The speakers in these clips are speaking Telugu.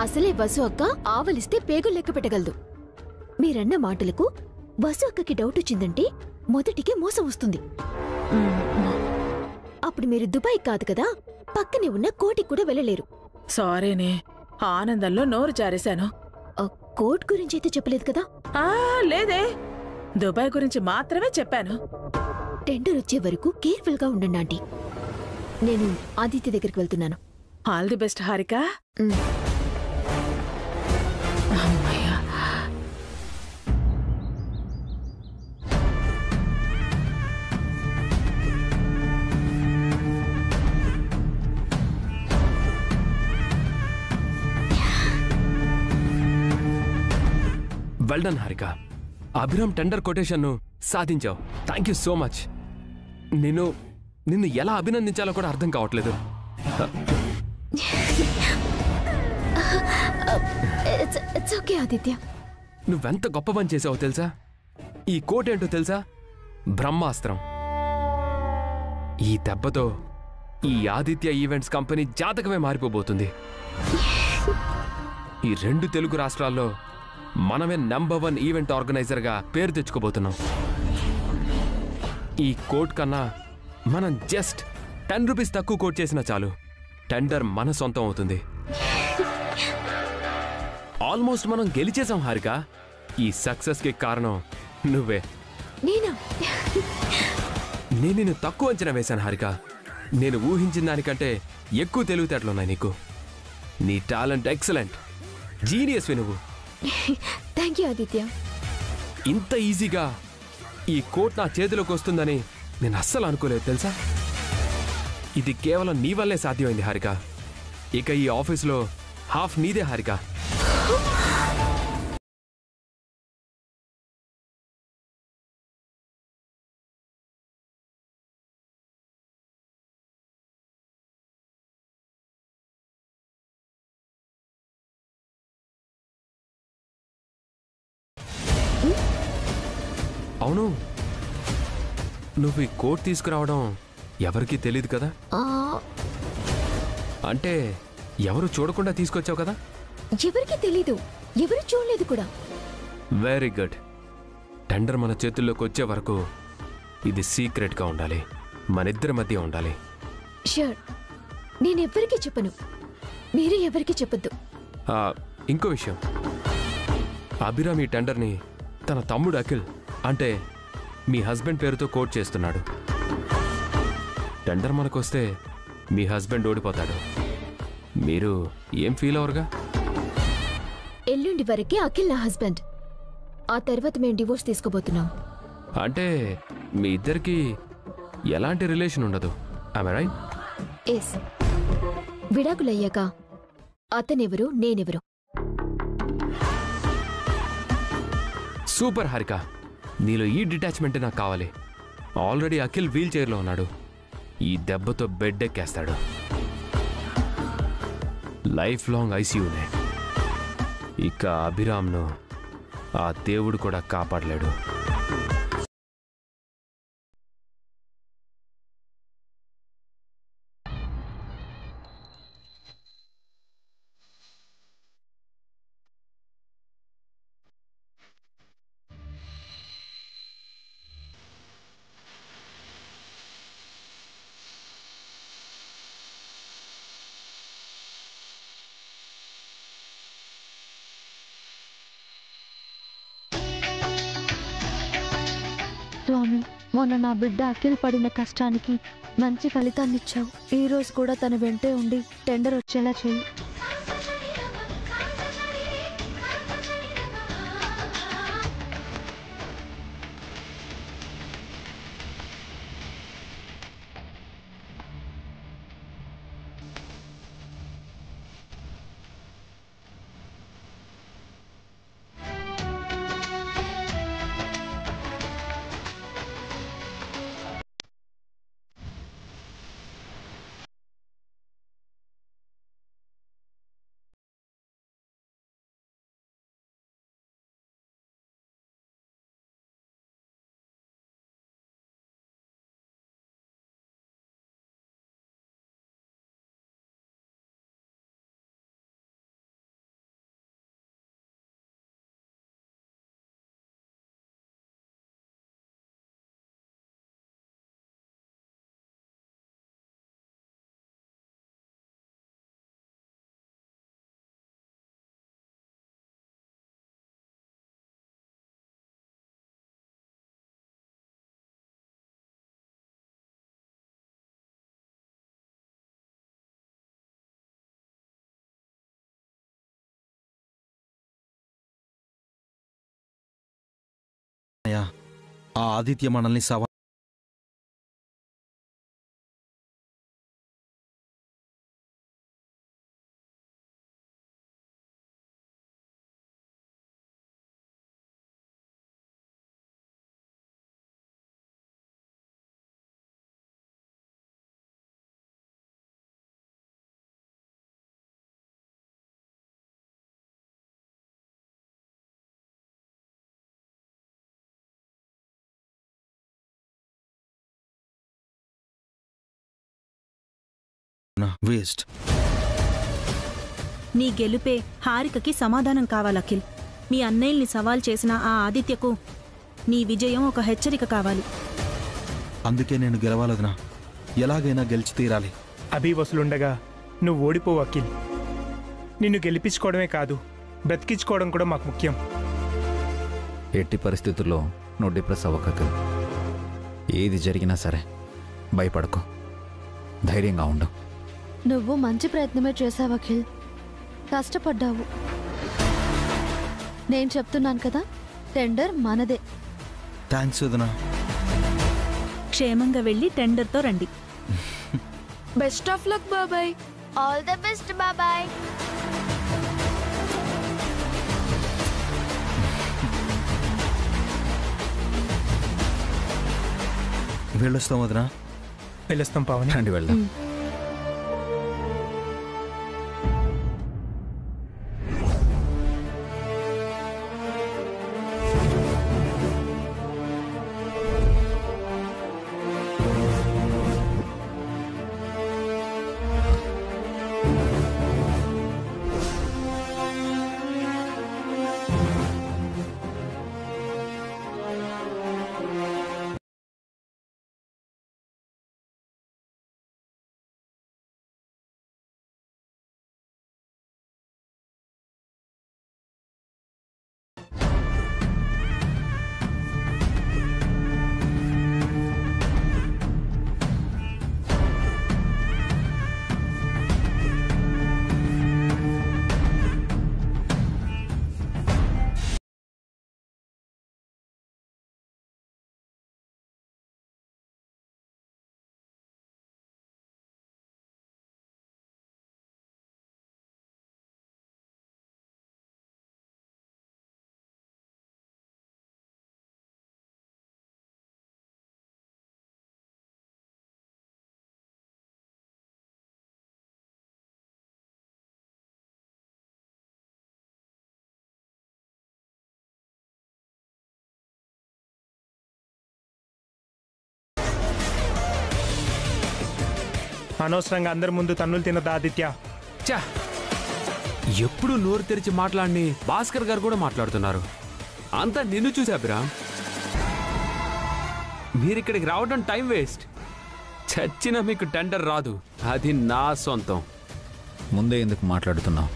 అసలే వసు అక్క ఆవలిస్తే పేగులు లెక్క పెట్టగలదు. మీరన్న మాటలకు వసు అక్కకి డౌట్ వచ్చిందంటే మొదటికి మోసం వస్తుంది. అప్పుడు మీరు దుబాయ్ కాదు కదా, పక్కనే ఉన్న కోటికి కూడా వెళ్ళలేరు. సారీనే, ఆనందంలో నోరు జారేశాను. కోర్ట్ గురించి అయితే చెప్పలేదు కదా? లేదే, దుబాయ్ గురించి మాత్రమే చెప్పాను. టెండర్ వచ్చే వరకు కేర్ఫుల్ గా ఉండండి ఆంటీ. నేను ఆదిత్య దగ్గరికి వెళ్తున్నాను. All the best Harika. అమ్మయ్యా. Well done Harika. Abhiram tender కొటేషన్ను సాధించావు. Thank you so much. నిన్ను ఎలా అభినందించాలో కూడా అర్థం కావట్లేదు. ఆదిత్య, నువ్వెంత గొప్ప పని చేసావో తెలుసా? ఈ కోట్ ఏంటో తెలుసా? బ్రహ్మాస్త్రం. ఈ దెబ్బతో ఈ ఆదిత్య ఈవెంట్స్ కంపెనీ జాతకమే మారిపోబోతుంది. ఈ 2 తెలుగు రాష్ట్రాల్లో మనమే నంబర్ 1 ఈవెంట్ ఆర్గనైజర్గా పేరు తెచ్చుకోబోతున్నాం. ఈ కోట్ కన్నా మనం జస్ట్ 10 రూపీస్ తక్కువ కోట్ చేసినా చాలు, టెండర్ మన సొంతం అవుతుంది. ఆల్మోస్ట్ మనం గెలిచేసాం హారిక. ఈ సక్సెస్ కి కారణం నువ్వే. నేను నిన్ను తక్కువ అంచనా వేశాను హారిక. నేను ఊహించిన దానికంటే ఎక్కువ తెలివితేటలున్నాయి నీకు. నీ టాలెంట్ ఎక్సలెంట్, జీనియస్ నువ్వు. Thank you Aditya. ఇంత ఈజీగా ఈ కోట్ నా చేతిలోకి వస్తుందని నేను అస్సలు అనుకోలేదు తెలుసా. ఇది కేవలం నీ వల్లే సాధ్యమైంది హారిక. ఇక ఈ ఆఫీస్లో హాఫ్ నీదే హారిక. అవును, నువ్వు ఈ కోట్ తీసుకురావడం ఎవరికీ తెలియదు కదా? అంటే ఎవరు చూడకుండా తీసుకొచ్చావు కదా? ఎవరికీ తెలీదు, ఎవరు చూడలేదు కూడా. Very good. టెండర్ మన చేతుల్లోకి వచ్చే వరకు ఇది సీక్రెట్గా ఉండాలి, మనిద్దరి మధ్య ఉండాలి. షూర్, నేనెవ్వరికీ చెప్పను, మీరు ఎవరికీ చెప్పొద్దు. ఇంకో విషయం, అభిరామ్ ఈ టెండర్ని తన తమ్ముడు అఖిల్ అంటే మీ హస్బెండ్ పేరుతో కోట్ చేస్తున్నాడు. టెండర్ మనకొస్తే మీ హస్బెండ్ ఓడిపోతాడు. మీరు ఏం ఫీల్ అవర్గా? ఎల్లుండి వరకే అఖిల్ నా హస్బెండ్. ఆ తర్వాత మేము డివోర్స్ తీసుకోబోతున్నాం. అంటే మీ ఇద్దరికి ఎలాంటి రిలేషన్ ఉండదు, ఆమె రైట్? ఎస్. విడాకులయ్యాక అతనెవరు, నేనెవరు. సూపర్ హారిక, నీలో ఈ డిటాచ్మెంటే నాకు కావాలి. ఆల్రెడీ అఖిల్ వీల్ చైర్లో ఉన్నాడు. ఈ దెబ్బతో బెడ్ ఎక్కేస్తాడు. లైఫ్ లాంగ్ ఐసీయూనే. ఇక అభిరామ్ను ఆ దేవుడు కూడా కాపాడలేడు. స్వామి, మొన్న నా బిడ్డ అఖిల్ పడిన కష్టానికి మంచి ఫలితాన్నిచ్చావు. ఈ రోజు కూడా తన వెంటే ఉండి టెండర్ వచ్చేలా చేయి. అయ్యా, ఆ ఆదిత్య మనల్ని వేస్ట్. నీ గెలుపే హారికకి సమాధానం కావాలఖిల్. మీ అన్నయ్యల్ని సవాల్ చేసిన ఆ ఆదిత్యకు నీ విజయం ఒక హెచ్చరిక కావాలి. అందుకే నేను గెలవాలదునా. ఎలాగైనా గెలిచి తీరాలి. అభి వసులుండగా నువ్వు ఓడిపోవు అఖిల్. నిన్ను గెలిపించుకోవడమే కాదు, బ్రతికించుకోవడం కూడా మాకు ముఖ్యం. ఎట్టి పరిస్థితుల్లో నువ్వు డిప్రెస్ అవ్వకదు. ఏది జరిగినా సరే భయపడకు, ధైర్యంగా ఉండు. నువ్వు మంచి ప్రయత్నమే చేశావు అఖిల్. కష్టపడ్డావు. నేను చెప్తున్నాను కదా, టెండర్ మనదే. థ్యాంక్స్ వదినా. క్షేమంగా వెళ్ళి టెండర్తో రండి. బెస్ట్ ఆఫ్ లక్ బాబాయ్. ఆల్ ద బెస్ట్ బాబాయ్. వెళ్ళొస్తాం వదినా. వెళ్ళొస్తాం పావని. రండి వెళ్దాం. అనవసరంగా అందరి ముందు తన్నులు తినదా ఆదిత్య. చా, ఎప్పుడు నోరు తెరిచి మాట్లాడిని భాస్కర్ గారు కూడా మాట్లాడుతున్నారు. అంతా నిన్ను చూసా అభిరామ్. మీరిక్కడికి రావడం టైం వేస్ట్. చచ్చినా మీకు టెండర్ రాదు, అది నా సొంతం. ముందే ఎందుకు మాట్లాడుతున్నావు?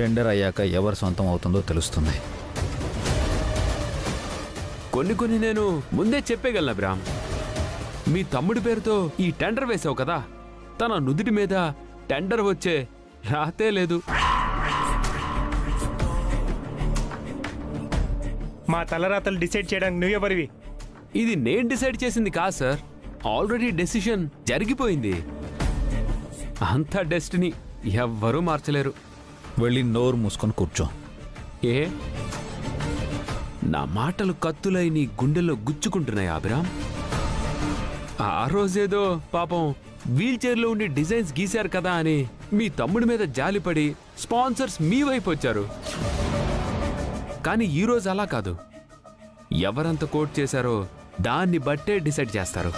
టెండర్ అయ్యాక ఎవరు సొంతం అవుతుందో తెలుస్తుంది. కొన్ని నేను ముందే చెప్పేయగలను అభిరామ్. మీ తమ్ముడి పేరుతో ఈ టెండర్ వేసావు కదా, తన నుదుటి మీద టెండర్ వచ్చే రాతే లేదు. మా తలరాతలు డిసైడ్ చేయడానికి నువ్వెవరివి? ఇది నేను డిసైడ్ చేసింది కాదు సార్, ఆల్రెడీ డెసిషన్ జరిగిపోయింది. అంతా డెస్టినీ, ఎవ్వరూ మార్చలేరు. వెళ్ళి నోరు మూసుకొని కూర్చో. ఏ నా మాటలు కత్తులై నీ గుండెల్లో గుచ్చుకుంటున్నాయి అభిరామ్. ఆ రోజేదో పాపం వీల్ చైర్లో ఉండి డిజైన్స్ గీశారు కదా అని మీ తమ్ముడి మీద జాలిపడి స్పాన్సర్స్ మీ వైపు వచ్చారు. కానీ ఈరోజు అలా కాదు. ఎవరంత కోట్ చేశారో దాన్ని బట్టే డిసైడ్ చేస్తారు.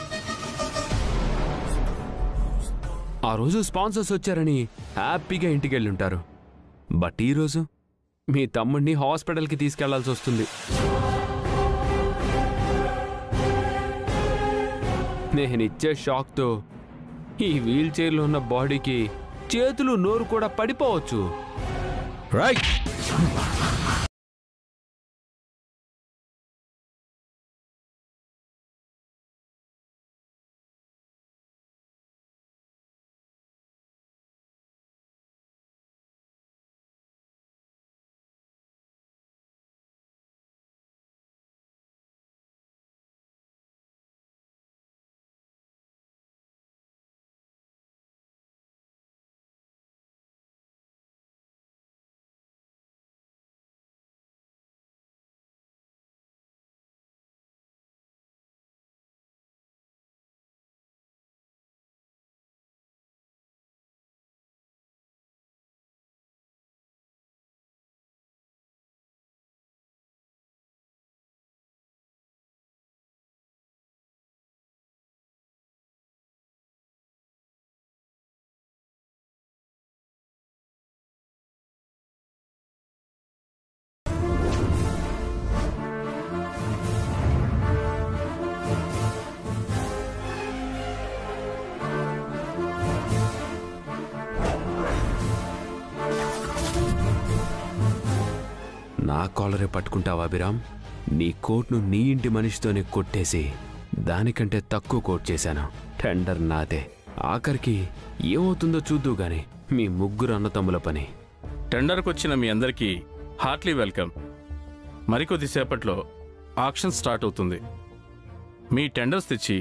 ఆ రోజు స్పాన్సర్స్ వచ్చారని హ్యాపీగా ఇంటికి వెళ్ళి ఉంటారు. బట్ ఈరోజు మీ తమ్ముడిని హాస్పిటల్కి తీసుకెళ్లాల్సి వస్తుంది. నేనిచ్చే షాక్తో ఈ వీల్ చైర్లో ఉన్న బాడీకి చేతులు నోరు కూడా పడిపోవచ్చు. రైట్. నా కాలరే పట్టుకుంటావా అభిరామ్? నీ కోట్ను నీ ఇంటి మనిషితోనే కొట్టేసి దానికంటే తక్కువ కోట్ చేశాను. టెండర్ నాదే. ఆఖరికి ఏమవుతుందో చూద్దు గాని మీ ముగ్గురు అన్నతమ్ముల పని. టెండర్కి వచ్చిన మీ అందరికీ హార్ట్లీ వెల్కమ్. మరికొద్దిసేపట్లో ఆక్షన్ స్టార్ట్ అవుతుంది. మీ టెండర్స్ తెచ్చి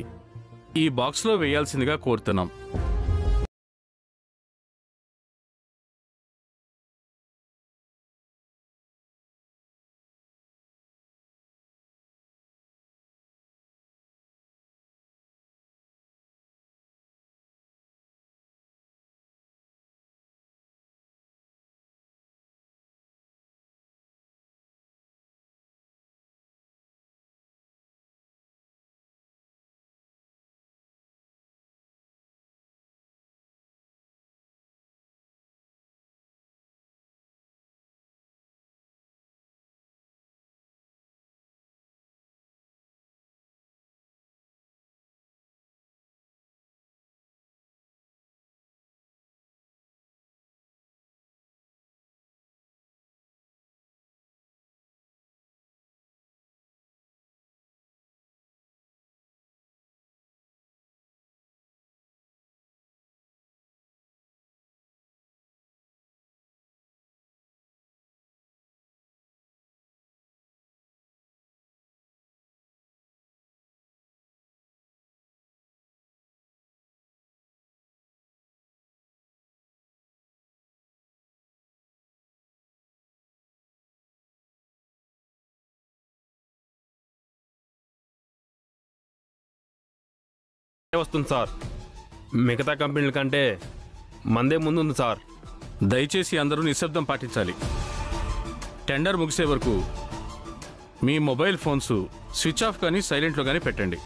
ఈ బాక్స్లో వేయాల్సిందిగా కోరుతున్నాం. వస్తుంది సార్. మిగతా కంపెనీల కంటే మందే ముందుంది సార్. దయచేసి అందరూ నిశ్శబ్దం పాటించాలి. టెండర్ ముగిసే వరకు మీ మొబైల్ ఫోన్స్ స్విచ్ ఆఫ్ కానీ సైలెంట్లో కానీ పెట్టండి.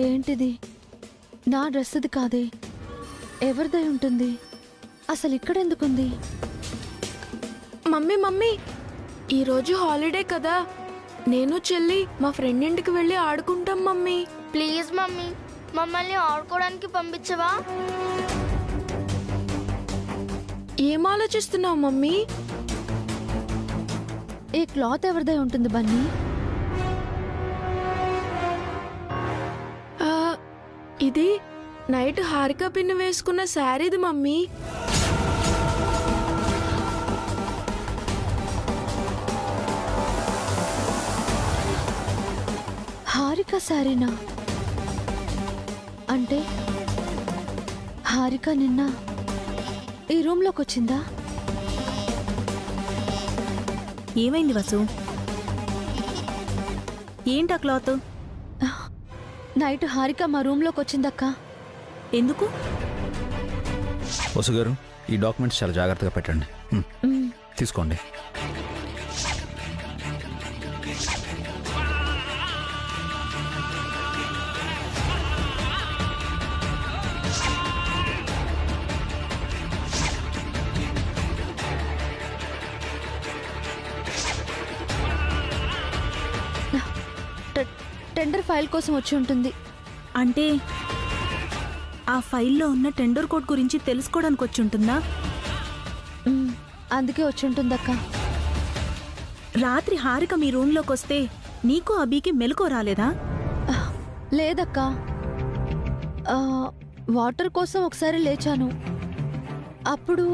ఏంటిది? నా డ్రెస్ అది కాదే. ఎవరిదై ఉంటుంది? అసలు ఇక్కడెందుకుంది? మమ్మీ మమ్మీ, ఈరోజు హాలిడే కదా, నేను చెల్లి మా ఫ్రెండ్ ఇంటికి వెళ్ళి ఆడుకుంటాం మమ్మీ. ప్లీజ్ మమ్మీ, మమ్మల్ని ఆడుకోవడానికి పంపించవా? ఏం ఆలోచిస్తున్నావు మమ్మీ? ఈ క్లాత్ ఎవరిదై ఉంటుంది బన్నీ? ఇది నైట్ హారిక పిన్ వేసుకున్న శారీది మమ్మీ. హారిక శారీనా? అంటే హారిక నిన్న ఈ రూమ్లోకి వచ్చిందా? ఏమైంది వసు? ఏంటా క్లాత్? నైట్ హారిక మా రూమ్లోకి వచ్చిందక్క. ఎందుకు? వసు గారు, ఈ డాక్యుమెంట్స్ చాలా జాగ్రత్తగా పెట్టండి. తీసుకోండి. టెండర్ ఫైల్ కోసం వచ్చి ఉంటుంది. అంటే ఆ ఫైల్లో ఉన్న టెండర్ కోడ్ గురించి తెలుసుకోవడానికి వచ్చి ఉంటుందా? అందుకే వచ్చి ఉంటుందక్క. రాత్రి హారిక మీ రూమ్లోకి వస్తే నీకు అభికి మెలకువ రాలేదా? లేదక్క, వాటర్ కోసం ఒకసారి లేచాను. అప్పుడు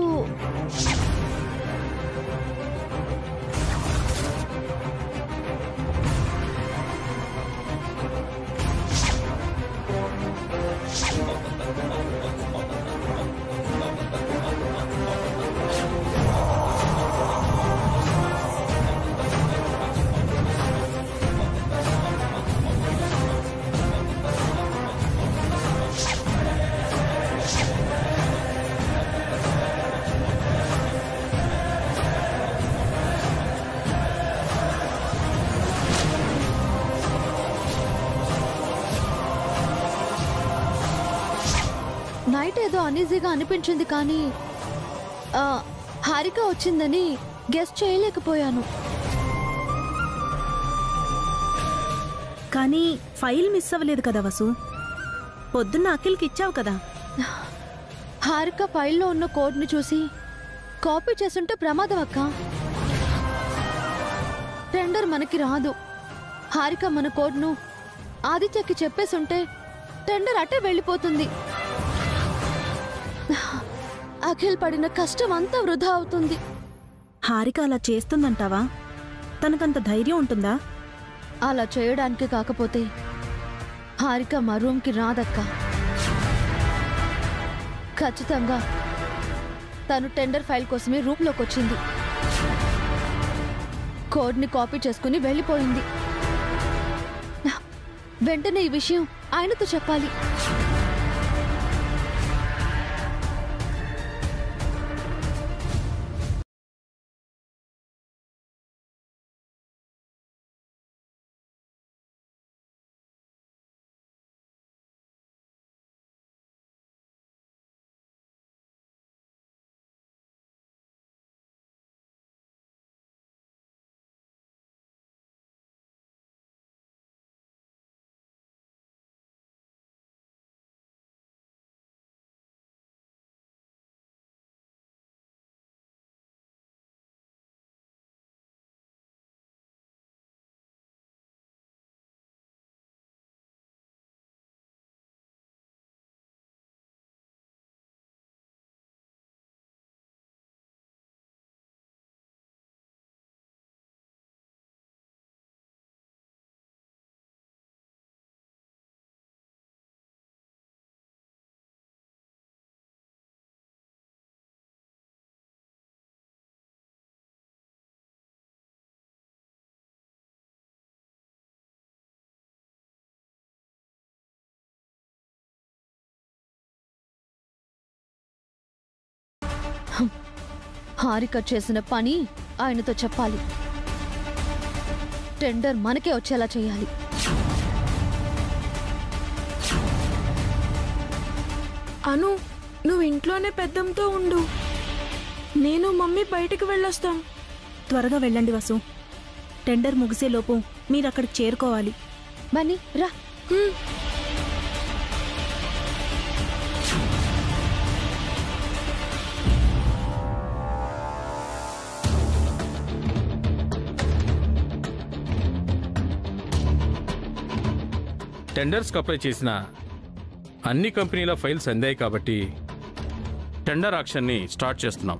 నైట్ ఏదో అనీజీగా అనిపించింది, కానీ హారిక వచ్చిందని గెస్ట్ చేయలేకపోయాను. కానీ ఫైల్ మిస్ అవ్వలేదు కదా వసు. పొద్దున్న అఖిల్కి ఇచ్చావు కదా. హారిక ఫైల్లో ఉన్న కోడ్ని చూసి కాపీ చేస్తుంటే ప్రమాదం అక్క. టెండర్ మనకి రాదు. హారిక మన కోడ్ను ఆదిత్యకి చెప్పేసుంటే టెండర్ అట్టే వెళ్ళిపోతుంది. అఖిల్ పడిన కష్టం అంతా వృధా అవుతుంది. హారిక అలా చేస్తుందంటావా? తనకంత ధైర్యం ఉంటుందా? అలా చేయడానికి కాకపోతే హారిక మా రూమ్కి రాదక్క. ఖచ్చితంగా తను టెండర్ ఫైల్ కోసమే రూమ్లోకి వచ్చింది. కోడ్ని కాపీ చేసుకుని వెళ్ళిపోయింది. వెంటనే ఈ విషయం ఆయనతో చెప్పాలి. హారిక చేసిన పని ఆయనతో చెప్పాలి. టెండర్ మనకే వచ్చేలా చేయాలి. అను, నువ్వు ఇంట్లోనే పెద్దంతో ఉండు. నేను మమ్మీ బయటికి వెళ్ళొస్తాం. త్వరగా వెళ్ళండి వసు. టెండర్ ముగిసేలోపు మీరు అక్కడికి చేరుకోవాలి. బన్నీ రా. టెండర్స్కి అప్లై చేసిన అన్ని కంపెనీల ఫైల్స్ అందాయి కాబట్టి టెండర్ యాక్షన్ని స్టార్ట్ చేస్తున్నాం.